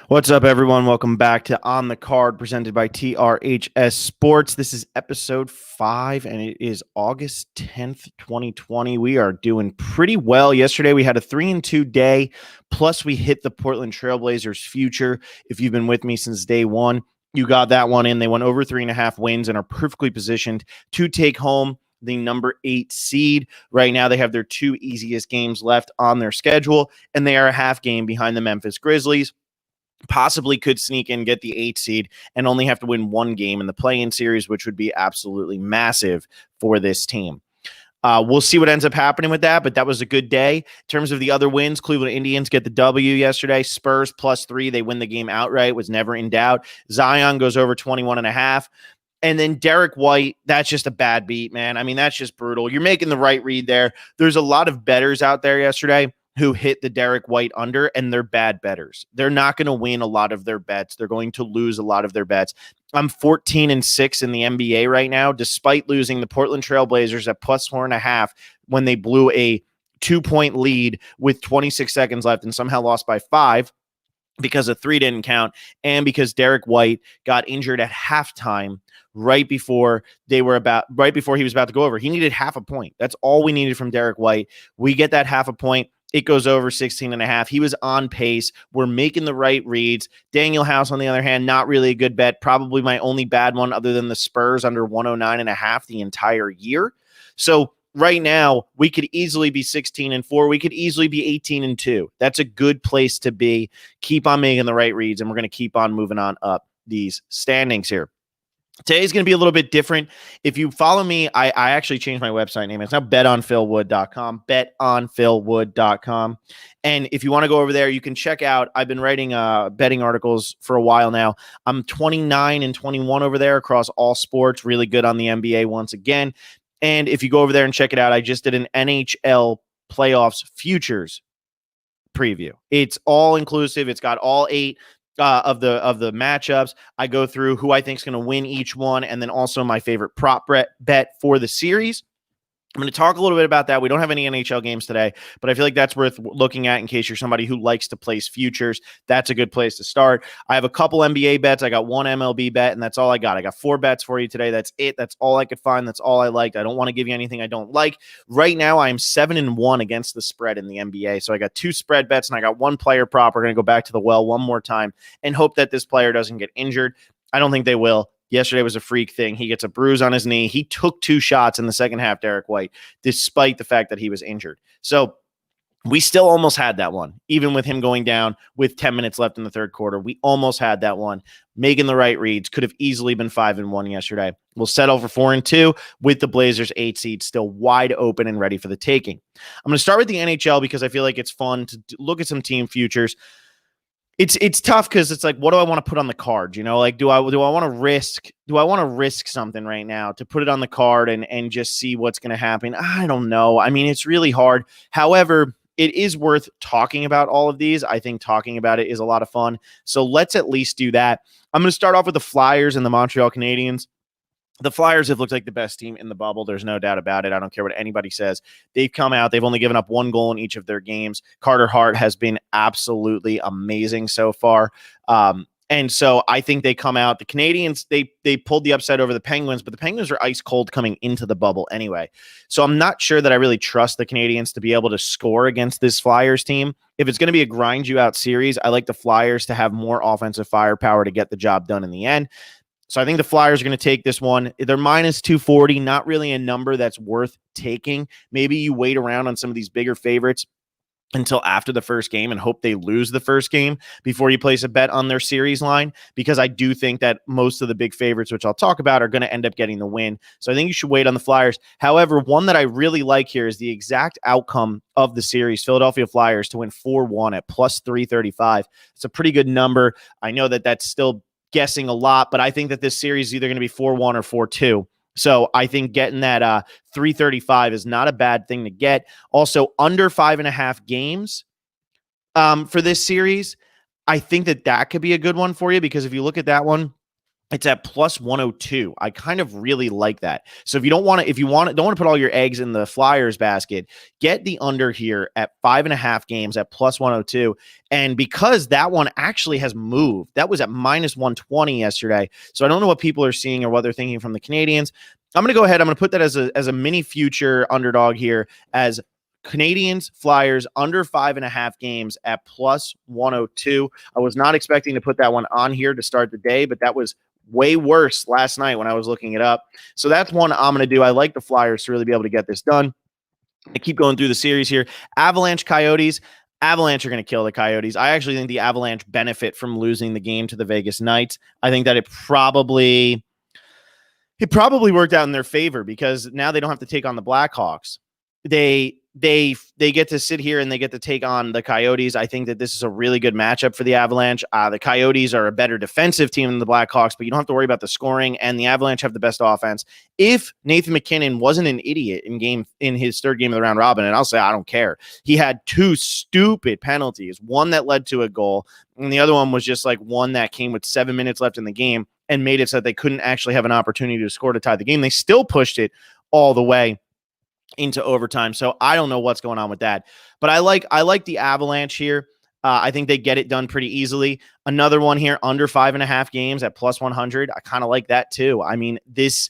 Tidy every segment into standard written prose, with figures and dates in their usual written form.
What's up, everyone? Welcome back to On the Card, presented by TRHS Sports. This is episode 5, and it is August 10th, 2020. We are doing pretty well. Yesterday, we had a 3-2 day, plus we hit the Portland Trailblazers future. If you've been with me since day one, you got that one in. They went over 3.5 wins and are perfectly positioned to take home the number 8 seed. Right now, they have their 2 easiest games left on their schedule, and they are a half game behind the Memphis Grizzlies. Possibly could sneak in, get the 8 seed, and only have to win 1 game in the play-in series, which would be absolutely massive for this team. We'll see what ends up happening with that, but that was a good day. In terms of the other wins, Cleveland Indians get the W yesterday. Spurs +3. They win the game outright. Was never in doubt. Zion goes over 21.5. And then Derek White, that's just a bad beat, man. I mean, that's just brutal. You're making the right read there. There's a lot of bettors out there yesterday who hit the Derek White under, and they're bad bettors. They're not going to win a lot of their bets. They're going to lose a lot of their bets. I'm 14-6 in the NBA right now, despite losing the Portland Trailblazers at +4.5 when they blew a 2-point lead with 26 seconds left and somehow lost by 5 because a 3 didn't count, and because Derek White got injured at halftime right before he was about to go over. He needed half a point. That's all we needed from Derek White. We get that half a point. It goes over 16.5. He was on pace. We're making the right reads. Daniel House, on the other hand, not really a good bet. Probably my only bad one other than the Spurs under 109.5 the entire year. So right now, we could easily be 16-4. We could easily be 18-2. That's a good place to be. Keep on making the right reads, and we're going to keep on moving on up these standings here. Today's going to be a little bit different. If you follow me, I actually changed my website name. It's now betonphilwood.com, betonphilwood.com. And if you want to go over there, you can check out, I've been writing betting articles for a while now. I'm 29-21 over there across all sports, really good on the NBA once again. And if you go over there and check it out, I just did an NHL playoffs futures preview. It's all inclusive. It's got all 8 of the matchups. I go through who I think is going to win each one, and then also my favorite prop bet for the series. I'm going to talk a little bit about that. We don't have any NHL games today, but I feel like that's worth looking at in case you're somebody who likes to place futures. That's a good place to start. I have a couple NBA bets. I got 1 MLB bet, and that's all I got. I got 4 bets for you today. That's it. That's all I could find. That's all I liked. I don't want to give you anything I don't like. Right now, I am 7-1 against the spread in the NBA. So I got 2 spread bets, and I got 1 player prop. We're going to go back to the well one more time and hope that this player doesn't get injured. I don't think they will. Yesterday was a freak thing. He gets a bruise on his knee. He took 2 shots in the second half, Derek White, despite the fact that he was injured. So we still almost had that one, even with him going down with 10 minutes left in the third quarter. We almost had that one. Making the right reads. Could have easily been 5-1 yesterday. We'll settle for 4-2 with the Blazers 8 seed still wide open and ready for the taking. I'm going to start with the NHL because I feel like it's fun to look at some team futures. It's tough because it's like, what do I want to put on the card? You know, like, do I want to risk something right now to put it on the card and just see what's going to happen? I don't know. I mean, it's really hard. However, it is worth talking about all of these. I think talking about it is a lot of fun. So let's at least do that. I'm going to start off with the Flyers and the Montreal Canadiens. The Flyers have looked like the best team in the bubble. There's no doubt about it. I don't care what anybody says. They've come out. They've only given up 1 goal in each of their games. Carter Hart has been absolutely amazing so far. And so I think they come out. The Canadiens, they pulled the upset over the Penguins, but the Penguins are ice cold coming into the bubble anyway. So I'm not sure that I really trust the Canadiens to be able to score against this Flyers team. If it's going to be a grind you out series, I like the Flyers to have more offensive firepower to get the job done in the end. So I think the Flyers are going to take this one. They're -240, not really a number that's worth taking. Maybe you wait around on some of these bigger favorites until after the first game and hope they lose the first game before you place a bet on their series line, because I do think that most of the big favorites, which I'll talk about, are going to end up getting the win. So I think you should wait on the Flyers. However, one that I really like here is the exact outcome of the series, Philadelphia Flyers to win 4-1 at +335. It's a pretty good number. I know that that's still guessing a lot, but I think that this series is either going to be 4-1 or 4-2. So I think getting that 335 is not a bad thing to get. Also, under 5.5 games for this series, I think that could be a good one for you, because if you look at that one, It's at plus 102. I kind of really like that. So if you don't want to, don't want to put all your eggs in the Flyers basket, get the under here at 5.5 games at plus 102. And because that one actually has moved, that was at minus 120 yesterday. So I don't know what people are seeing or what they're thinking from the Canadians. I'm going to go ahead. I'm going to put that as a mini future underdog here as Canadians, Flyers under 5.5 games at plus 102. I was not expecting to put that one on here to start the day, but that was way worse last night when I was looking it up. So that's one I'm going to do. I like the Flyers to really be able to get this done. I keep going through the series here. Avalanche, Coyotes. Avalanche are going to kill the Coyotes. I actually think the Avalanche benefit from losing the game to the Vegas Knights. I think that it probably worked out in their favor because now they don't have to take on the Blackhawks. They get to sit here and they get to take on the Coyotes. I think that this is a really good matchup for the Avalanche. The Coyotes are a better defensive team than the Blackhawks, but you don't have to worry about the scoring, and the Avalanche have the best offense. If Nathan MacKinnon wasn't an idiot in his third game of the round robin, and I'll say I don't care, he had two stupid penalties, one that led to a goal, and the other one was just like one that came with 7 minutes left in the game and made it so that they couldn't actually have an opportunity to score to tie the game. They still pushed it all the way into overtime. So I don't know what's going on with that, but I like the Avalanche here. I think they get it done pretty easily. Another one here under 5.5 games at plus 100. I kind of like that too. I mean, this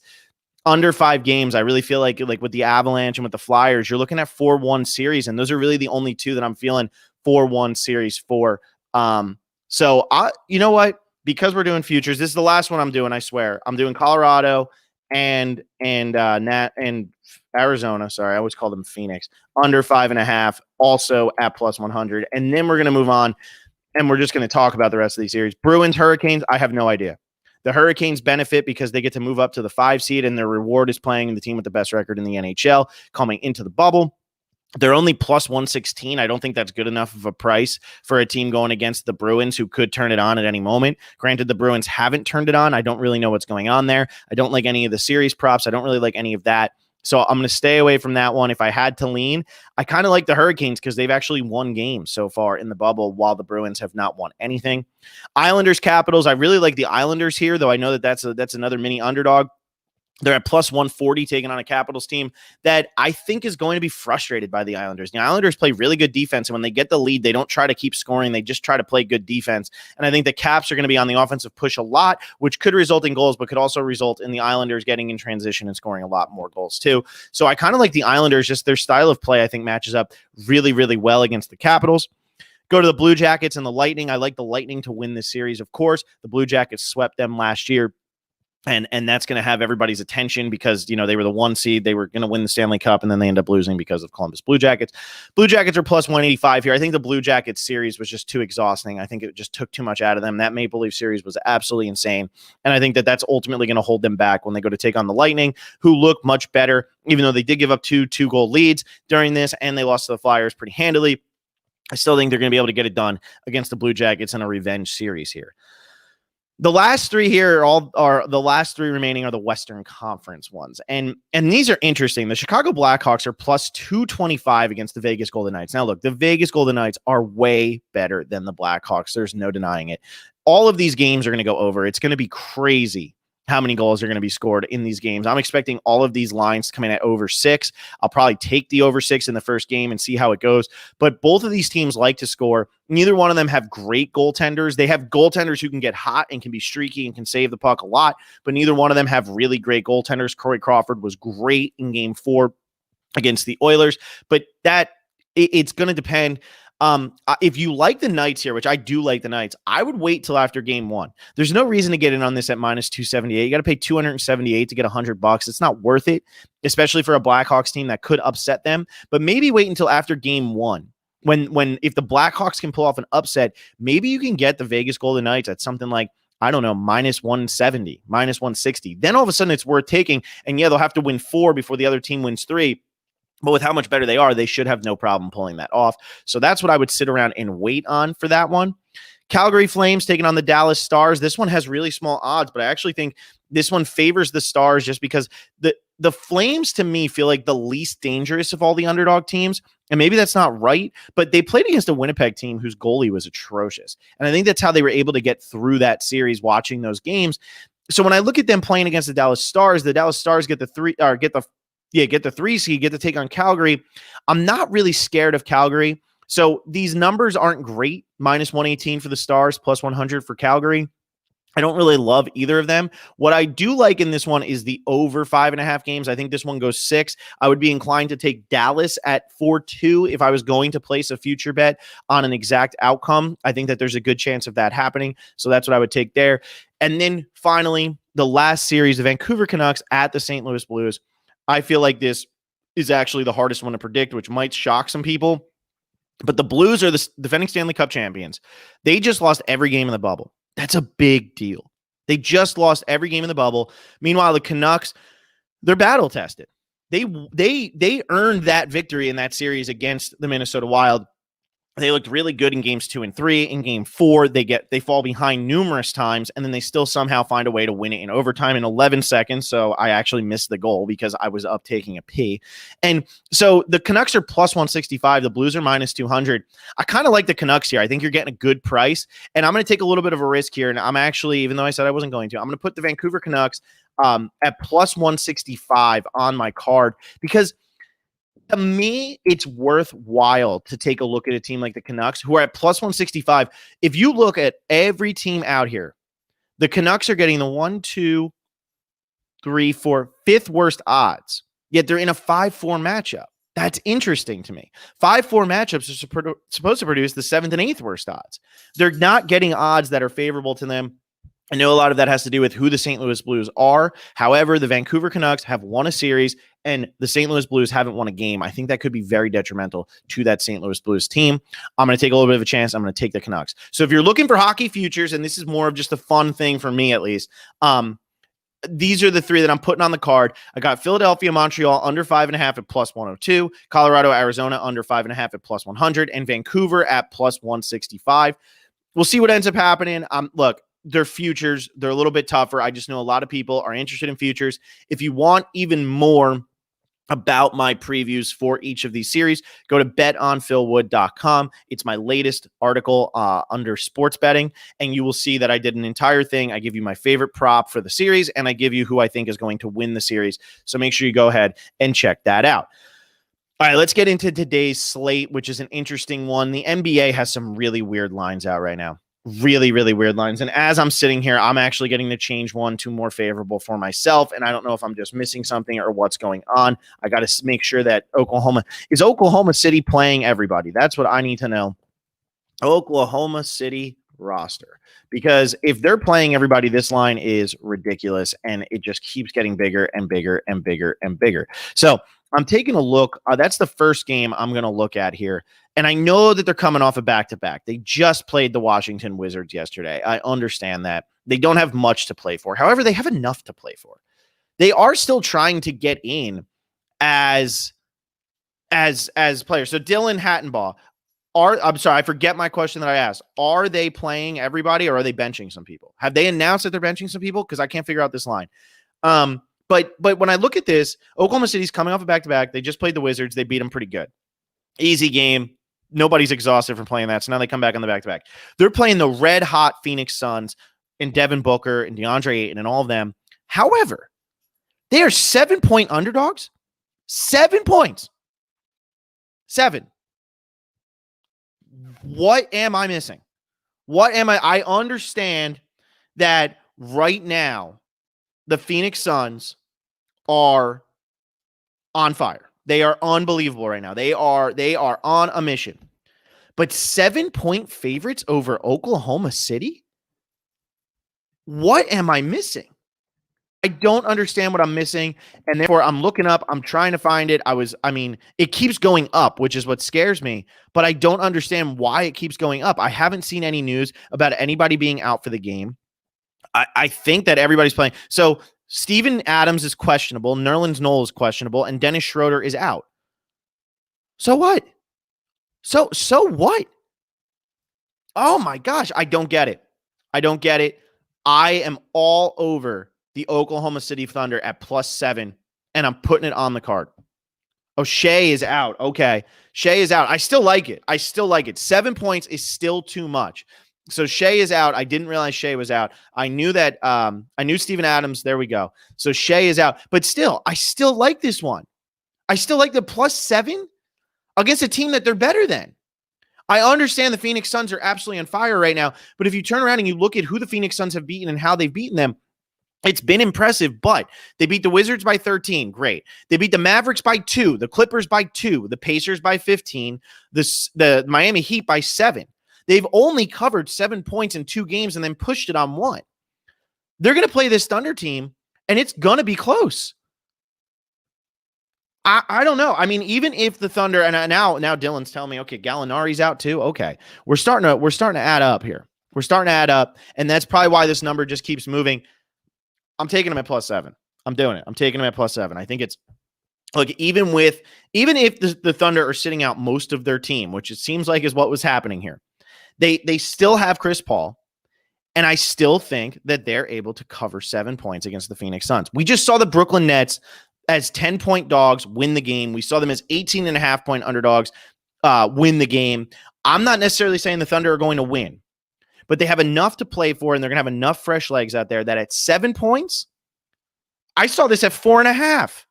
under 5 games, I really feel like with the Avalanche and with the Flyers, you're looking at 4-1 series. And those are really the only two that I'm feeling 4-1 series for. So you know what? Because we're doing futures, this is the last one I'm doing. I swear I'm doing Colorado and Arizona. Sorry, I always call them Phoenix. Under 5.5, also at plus 100. And then we're going to move on, and we're just going to talk about the rest of these series. Bruins, Hurricanes, I have no idea. The Hurricanes benefit because they get to move up to the 5 seed, and their reward is playing the team with the best record in the NHL coming into the bubble. They're only plus 116. I don't think that's good enough of a price for a team going against the Bruins who could turn it on at any moment. Granted, the Bruins haven't turned it on. I don't really know what's going on there. I don't like any of the series props. I don't really like any of that. So I'm going to stay away from that one. If I had to lean, I kind of like the Hurricanes because they've actually won games so far in the bubble while the Bruins have not won anything. Islanders, Capitals. I really like the Islanders here, though I know that that's another mini underdog. They're at plus 140 taking on a Capitals team that I think is going to be frustrated by the Islanders. The Islanders play really good defense, and when they get the lead, they don't try to keep scoring. They just try to play good defense. And I think the Caps are going to be on the offensive push a lot, which could result in goals, but could also result in the Islanders getting in transition and scoring a lot more goals too. So I kind of like the Islanders. Just their style of play, I think, matches up really, really well against the Capitals. Go to the Blue Jackets and the Lightning. I like the Lightning to win this series, of course. The Blue Jackets swept them last year. And that's going to have everybody's attention because, they were the 1 seed. They were going to win the Stanley Cup, and then they end up losing because of Columbus Blue Jackets. Blue Jackets are plus 185 here. I think the Blue Jackets series was just too exhausting. I think it just took too much out of them. That Maple Leaf series was absolutely insane. And I think that that's ultimately going to hold them back when they go to take on the Lightning, who look much better, even though they did give up two goal leads during this, and they lost to the Flyers pretty handily. I still think they're going to be able to get it done against the Blue Jackets in a revenge series here. The last three here are the last three remaining are the Western Conference ones. And these are interesting. The Chicago Blackhawks are plus 225 against the Vegas Golden Knights. Now, look, the Vegas Golden Knights are way better than the Blackhawks. There's no denying it. All of these games are going to go over. It's going to be crazy how many goals are going to be scored in these games. I'm expecting all of these lines to come in at over 6. I'll probably take the over 6 in the first game and see how it goes. But both of these teams like to score. Neither one of them have great goaltenders. They have goaltenders who can get hot and can be streaky and can save the puck a lot, but neither one of them have really great goaltenders. Corey Crawford was great in game 4 against the Oilers, but it's going to depend. If you like the Knights here, which I do like the Knights, I would wait till after game 1. There's no reason to get in on this at minus 278. You got to pay $278 to get $100. It's not worth it, especially for a Blackhawks team that could upset them. But maybe wait until after game 1. When if the Blackhawks can pull off an upset, maybe you can get the Vegas Golden Knights at something like, I don't know, minus 170, minus 160. Then all of a sudden it's worth taking. And yeah, they'll have to win 4 before the other team wins 3. But with how much better they are, they should have no problem pulling that off. So that's what I would sit around and wait on for that one. Calgary Flames taking on the Dallas Stars. This one has really small odds, but I actually think this one favors the Stars just because the Flames, to me, feel like the least dangerous of all the underdog teams. And maybe that's not right, but they played against a Winnipeg team whose goalie was atrocious. And I think that's how they were able to get through that series watching those games. So when I look at them playing against the Dallas Stars get the 3 seed, get to take on Calgary. I'm not really scared of Calgary. So these numbers aren't great. -118 for the Stars, +100 for Calgary. I don't really love either of them. What I do like in this one is the over 5.5 games. I think this one goes 6. I would be inclined to take Dallas at 4-2 if I was going to place a future bet on an exact outcome. I think that there's a good chance of that happening. So that's what I would take there. And then finally, the last series, the Vancouver Canucks at the St. Louis Blues. I feel like this is actually the hardest one to predict, which might shock some people. But the Blues are the defending Stanley Cup champions. They just lost every game in the bubble. That's a big deal. They just lost every game in the bubble. Meanwhile, the Canucks, they're battle tested. They earned that victory in that series against the Minnesota Wild. They looked really good in games 2 and 3. In game 4, they fall behind numerous times, and then they still somehow find a way to win it in overtime in 11 seconds. So I actually missed the goal because I was up taking a pee. And so the Canucks are +165. The Blues are -200. I kind of like the Canucks here. I think you're getting a good price, and I'm going to take a little bit of a risk here. And I'm actually, even though I said I wasn't going to, I'm going to put the Vancouver Canucks at +165 on my card because to me, it's worthwhile to take a look at a team like the Canucks, who are at +165. If you look at every team out here, the Canucks are getting the 1, 2, 3, 4, 5th worst odds, yet they're in a 5-4 matchup. That's interesting to me. 5-4 matchups are supposed to produce the 7th and 8th worst odds. They're not getting odds that are favorable to them. I know a lot of that has to do with who the St. Louis Blues are. However, the Vancouver Canucks have won a series and the St. Louis Blues haven't won a game. I think that could be very detrimental to that St. Louis Blues team. I'm going to take a little bit of a chance. I'm going to take the Canucks. So if you're looking for hockey futures, and this is more of just a fun thing for me at least, these are the 3 that I'm putting on the card. I got Philadelphia, Montreal under 5.5 at +102, Colorado, Arizona under 5.5 at +100, and Vancouver at +165. We'll see what ends up happening. Look, they're futures. They're a little bit tougher. I just know a lot of people are interested in futures. If you want even more about my previews for each of these series, go to betonphilwood.com. It's my latest article under sports betting, and you will see that I did an entire thing. I give you my favorite prop for the series, and I give you who I think is going to win the series. So make sure you go ahead and check that out. All right, let's get into today's slate, which is an interesting one. The NBA has some really weird lines out right now. Really, really weird lines. And as I'm sitting here, I'm actually getting to change one to more favorable for myself. And I don't know if I'm just missing something or what's going on. I got to make sure that is Oklahoma City playing everybody? That's what I need to know. Oklahoma City roster. Because if they're playing everybody, this line is ridiculous. And it just keeps getting bigger and bigger and bigger and bigger. So I'm taking a look. That's the first game I'm going to look at here. And I know that they're coming off a back-to-back. They just played the Washington Wizards yesterday. I understand that. They don't have much to play for. However, they have enough to play for. They are still trying to get in as players. So Dylan Hattenbaugh, I'm sorry, I forget my question that I asked. Are they playing everybody or are they benching some people? Have they announced that they're benching some people? Because I can't figure out this line. But when I look at this, Oklahoma City's coming off a back-to-back. They just played the Wizards. They beat them pretty good. Easy game. Nobody's exhausted from playing that. So now they come back on the back-to-back. They're playing the red-hot Phoenix Suns and Devin Booker and DeAndre Ayton and all of them. However, they are 7-point underdogs. 7 points. 7. What am I missing? I understand that right now the Phoenix Suns are on fire. They are unbelievable right now. They are on a mission. But 7-point favorites over Oklahoma City? What am I missing? I don't understand what I'm missing. And therefore I'm looking up, I'm trying to find it. It keeps going up, which is what scares me, but I don't understand why it keeps going up. I haven't seen any news about anybody being out for the game. I think that everybody's playing. So Steven Adams is questionable, Nerlens Noel is questionable, and Dennis Schroeder is out. So what? So what? Oh my gosh, I don't get it. I am all over the Oklahoma City Thunder at +7, and I'm putting it on the card. Oh, Shea is out. Okay. Shea is out. I still like it. 7 points is still too much. So Shea is out. I didn't realize Shea was out. I knew that. I knew Steven Adams. There we go. So Shea is out. But still, I still like this one. I still like the +7 against a team that they're better than. I understand the Phoenix Suns are absolutely on fire right now, but if you turn around and you look at who the Phoenix Suns have beaten and how they've beaten them, it's been impressive, but they beat the Wizards by 13. Great. They beat the Mavericks by 2, the Clippers by 2, the Pacers by 15, the Miami Heat by 7. They've only covered 7 points in 2 games and then pushed it on 1. They're going to play this Thunder team, and it's going to be close. I don't know. I mean, even if the Thunder, and now Dylan's telling me, okay, Gallinari's out too. Okay, we're starting to add up here. We're starting to add up, and that's probably why this number just keeps moving. I'm taking them at +7. I'm doing it. I'm taking them at +7. I think it's look, even if the Thunder are sitting out most of their team, which it seems like is what was happening here, they still have Chris Paul. And I still think that they're able to cover 7 points against the Phoenix Suns. We just saw the Brooklyn Nets as 10-point dogs win the game. We saw them as 18.5-point underdogs win the game. I'm not necessarily saying the Thunder are going to win, but they have enough to play for, and they're going to have enough fresh legs out there that at 7 points, I saw this at 4.5.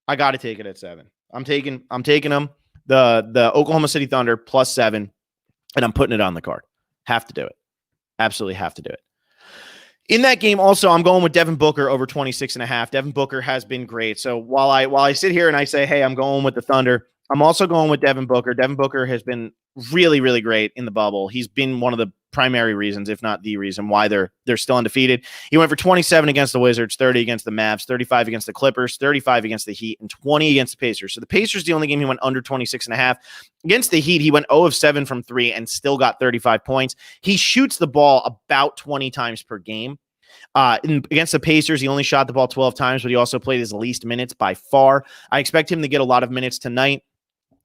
I got to take it at 7. I'm taking them, the Oklahoma City Thunder +7, and I'm putting it on the card. Have to do it. Absolutely have to do it. In that game, also, I'm going with Devin Booker over 26.5. Devin Booker has been great. So while I sit here and I say, hey, I'm going with the Thunder, I'm also going with Devin Booker. Devin Booker has been really, really great in the bubble. He's been one of the primary reasons, if not the reason, why they're still undefeated. He went for 27 against the Wizards, 30 against the Mavs, 35 against the Clippers, 35 against the Heat, and 20 against the Pacers. So the Pacers, the only game he went under 26.5. Against the Heat, he went 0 of 7 from 3 and still got 35 points. He shoots the ball about 20 times per game. Against the Pacers, he only shot the ball 12 times, but he also played his least minutes by far. I expect him to get a lot of minutes tonight,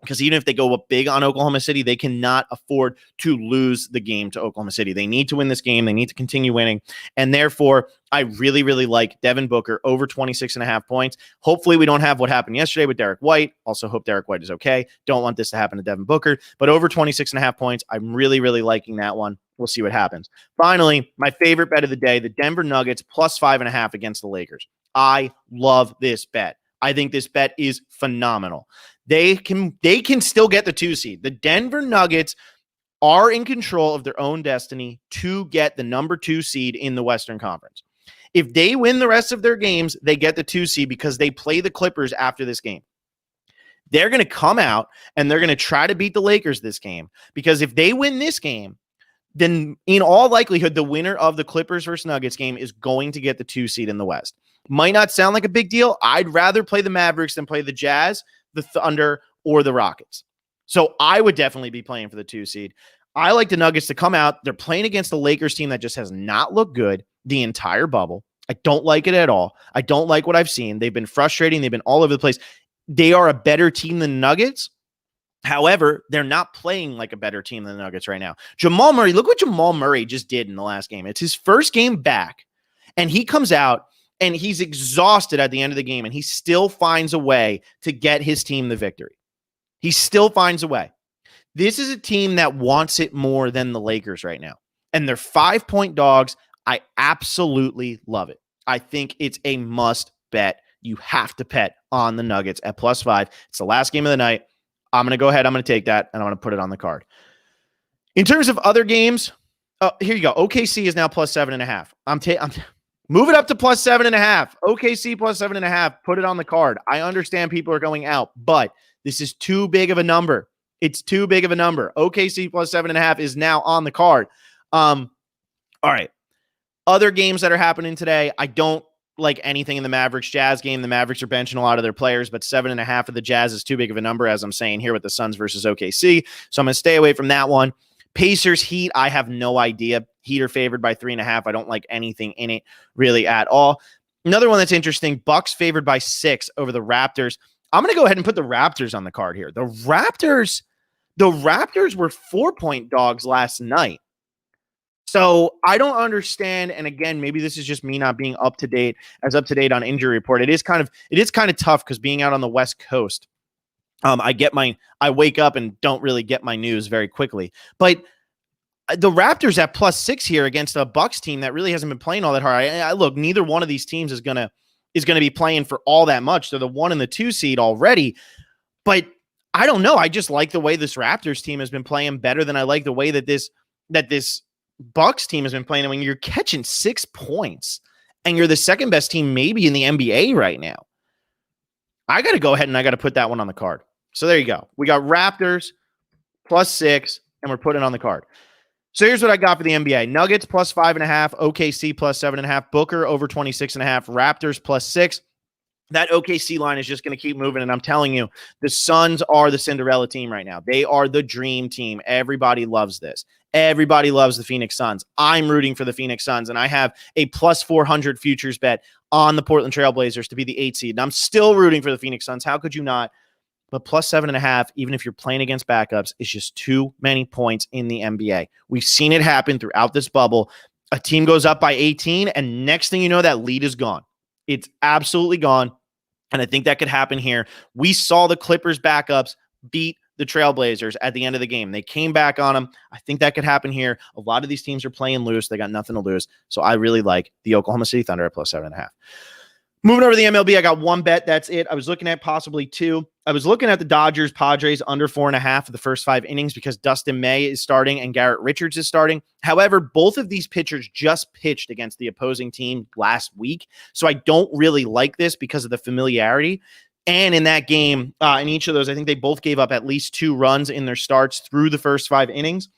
because even if they go up big on Oklahoma City, they cannot afford to lose the game to Oklahoma City. They need to win this game. They need to continue winning. And therefore, I really, really like Devin Booker over 26.5 points. Hopefully we don't have what happened yesterday with Derek White. Also hope Derek White is okay. Don't want this to happen to Devin Booker. But over 26.5 points, I'm really, really liking that one. We'll see what happens. Finally, my favorite bet of the day, the Denver Nuggets +5.5 against the Lakers. I love this bet. I think this bet is phenomenal. They can still get the 2 seed. The Denver Nuggets are in control of their own destiny to get the number 2 seed in the Western Conference. If they win the rest of their games, they get the 2 seed because they play the Clippers after this game. They're going to come out and they're going to try to beat the Lakers this game, because if they win this game, then in all likelihood, the winner of the Clippers versus Nuggets game is going to get the 2 seed in the West. Might not sound like a big deal. I'd rather play the Mavericks than play the Jazz, the Thunder, or the Rockets. So I would definitely be playing for the 2 seed. I like the Nuggets to come out. They're playing against the Lakers team that just has not looked good the entire bubble. I don't like it at all. I don't like what I've seen. They've been frustrating. They've been all over the place. They are a better team than the Nuggets. However, they're not playing like a better team than the Nuggets right now. Jamal Murray, look what Jamal Murray just did in the last game. It's his first game back, and he comes out and he's exhausted at the end of the game, and he still finds a way to get his team the victory. He still finds a way. This is a team that wants it more than the Lakers right now, and they're 5-point dogs. I absolutely love it. I think it's a must bet. You have to bet on the Nuggets at +5. It's the last game of the night. I'm going to go ahead. I'm going to take that, and I'm going to put it on the card. In terms of other games, here you go. OKC is now +7.5. I'm move it up to +7.5. OKC +7.5. Put it on the card. I understand people are going out, but this is too big of a number. It's too big of a number. OKC +7.5 is now on the card. All right. Other games that are happening today, I don't like anything in the Mavericks Jazz game. The Mavericks are benching a lot of their players, but 7.5 of the Jazz is too big of a number, as I'm saying here with the Suns versus OKC. So I'm going to stay away from that one. Pacers Heat, I have no idea. Heat are favored by 3.5. I don't like anything in it really at all. Another one that's interesting, Bucks favored by 6 over the Raptors. I'm going to go ahead and put the Raptors on the card here. The Raptors were 4-point dogs last night. So I don't understand. And again, maybe this is just me not being up to date on injury report. It is kind of tough because being out on the West Coast, I wake up and don't really get my news very quickly. But The Raptors at +6 here against a Bucks team that really hasn't been playing all that hard. I look, neither one of these teams is gonna be playing for all that much. They're the 1 and the 2 seed already, but I don't know. I just like the way this Raptors team has been playing better than I like the way that this Bucks team has been playing. I mean, you're catching 6 points, and you're the second best team maybe in the NBA right now. I got to go ahead and I got to put that one on the card. So there you go. We got Raptors +6, and we're putting it on the card. So here's what I got for the NBA. Nuggets +5.5, OKC +7.5, Booker over 26.5, Raptors +6. That OKC line is just going to keep moving, and I'm telling you, the Suns are the Cinderella team right now. They are the dream team. Everybody loves this. Everybody loves the Phoenix Suns. I'm rooting for the Phoenix Suns, and I have a +400 futures bet on the Portland Trailblazers to be the 8 seed, and I'm still rooting for the Phoenix Suns. How could you not? But +7.5, even if you're playing against backups, is just too many points in the NBA. We've seen it happen throughout this bubble. A team goes up by 18, and next thing you know, that lead is gone. It's absolutely gone, and I think that could happen here. We saw the Clippers backups beat the Trailblazers at the end of the game. They came back on them. I think that could happen here. A lot of these teams are playing loose. They got nothing to lose, so I really like the Oklahoma City Thunder at +7.5. Moving over to the MLB, I got one bet. That's it. I was looking at possibly two. I was looking at the Dodgers, Padres under 4.5 for the first 5 innings because Dustin May is starting and Garrett Richards is starting. However, both of these pitchers just pitched against the opposing team last week. So I don't really like this because of the familiarity. And in that game, in each of those, I think they both gave up at least 2 runs in their starts through the first 5 innings.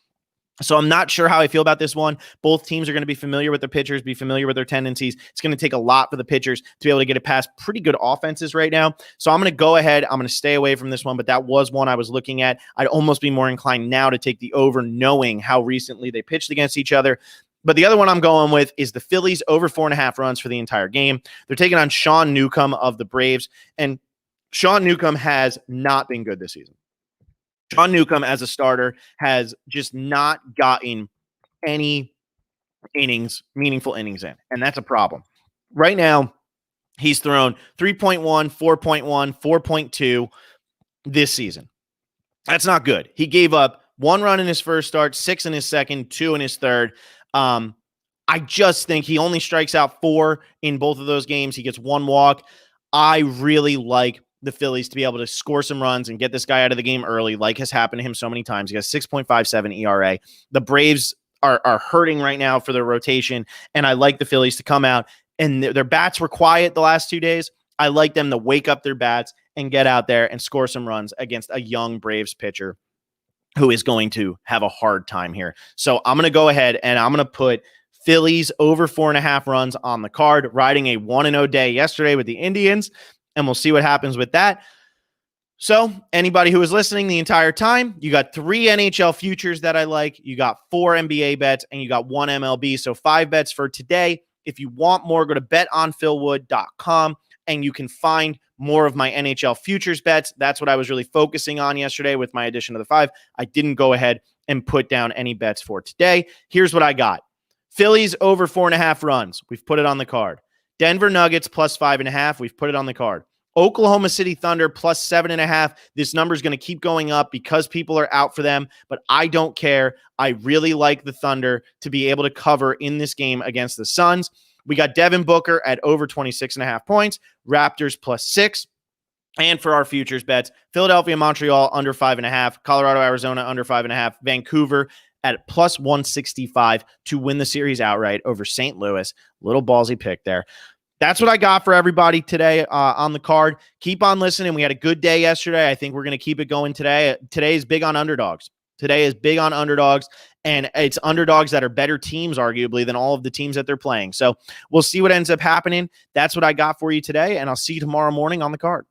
So I'm not sure how I feel about this one. Both teams are going to be familiar with their pitchers, be familiar with their tendencies. It's going to take a lot for the pitchers to be able to get it past pretty good offenses right now. So I'm going to go ahead. I'm going to stay away from this one, but that was one I was looking at. I'd almost be more inclined now to take the over, knowing how recently they pitched against each other. But the other one I'm going with is the Phillies over 4.5 runs for the entire game. They're taking on Sean Newcomb of the Braves, and Sean Newcomb has not been good this season. Sean Newcomb as a starter has just not gotten any innings, meaningful innings in, and that's a problem. Right now, he's thrown 3.1, 4.1, 4.2 this season. That's not good. He gave up 1 run in his first start, 6 in his second, 2 in his third. I just think he only strikes out 4 in both of those games. He gets 1 walk. I really like the Phillies to be able to score some runs and get this guy out of the game early, like has happened to him so many times. He has 6.57 ERA. The Braves are hurting right now for their rotation, and I like the Phillies to come out. And their bats were quiet the last 2 days. I like them to wake up their bats and get out there and score some runs against a young Braves pitcher who is going to have a hard time here. So I'm going to go ahead and I'm going to put Phillies over 4.5 runs on the card, riding a 1-0 day yesterday with the Indians. And we'll see what happens with that. So anybody who was listening the entire time, you got 3 NHL futures that I like. You got 4 NBA bets, and you got 1 MLB. So 5 bets for today. If you want more, go to betonphilwood.com, and you can find more of my NHL futures bets. That's what I was really focusing on yesterday with my addition of the 5. I didn't go ahead and put down any bets for today. Here's what I got. Phillies over 4.5 runs. We've put it on the card. Denver Nuggets +5.5. We've put it on the card. Oklahoma City Thunder +7.5. This number is going to keep going up because people are out for them, but I don't care. I really like the Thunder to be able to cover in this game against the Suns. We got Devin Booker at over 26.5 points. Raptors +6. And for our futures bets, Philadelphia, Montreal under 5.5. Colorado, Arizona under 5.5. Vancouver at +165 to win the series outright over St. Louis. Little ballsy pick there. That's what I got for everybody today on the card. Keep on listening. We had a good day yesterday. I think we're going to keep it going today. Today is big on underdogs. Today is big on underdogs, and it's underdogs that are better teams, arguably, than all of the teams that they're playing. So we'll see what ends up happening. That's what I got for you today, and I'll see you tomorrow morning on the card.